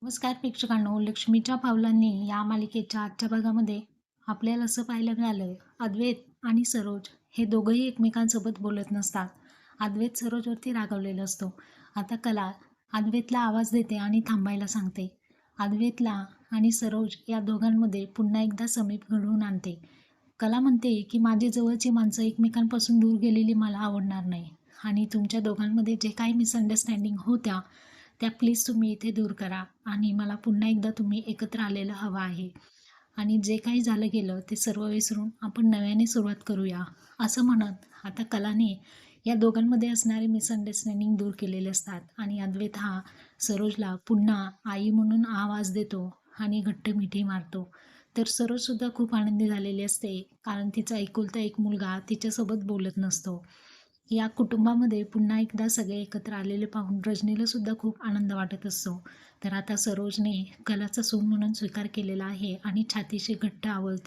नमस्कार प्रेक्षकांनो, लक्ष्मीच्या पावलांनी या मालिकेच्या आजच्या भागामध्ये आपल्याला असं पाहायला मिळालं, अद्वैत आणि सरोज हे दोघंही एकमेकांसोबत बोलत नसतात. अद्वैत सरोजवरती रागावलेला असतो. आता कला अद्वैतला आवाज देते आणि थांबायला सांगते. अद्वैतला आणि सरोज या दोघांमध्ये पुन्हा एकदा समीप घडवून आणते. कला म्हणते की माझी जवळची माणसं एकमेकांपासून दूर गेलेली मला आवडणार नाही आणि तुमच्या दोघांमध्ये जे काही मिसअंडरस्टँडिंग होत्या त्या प्लीज तुम्ही इथे दूर करा आणि मला पुन्हा एकदा तुम्ही एकत्र आलेलं हवं आहे आणि जे काही झालं गेलं ते सर्व विसरून आपण नव्याने सुरुवात करूया असं म्हणत आता कलाने या दोघांमध्ये असणारे मिसअंडरस्टँडिंग दूर केलेले असतात आणि अद्वैत हा सरोजला पुन्हा आई म्हणून आवाज देतो आणि घट्ट मिठी मारतो. तर सरोजसुद्धा खूप आनंदी झालेली असते कारण तिचा एकुलता एक मुलगा तिच्यासोबत बोलत नसतो. या कुटुंबामध्ये पुन्हा एकदा सगळे एकत्र आलेले पाहून रजनीला सुद्धा खूप आनंद वाटत असतो. तर आता सरोजने कलाचा सून म्हणून स्वीकार केलेला आहे आणि छातीशी घट्ट आवळते.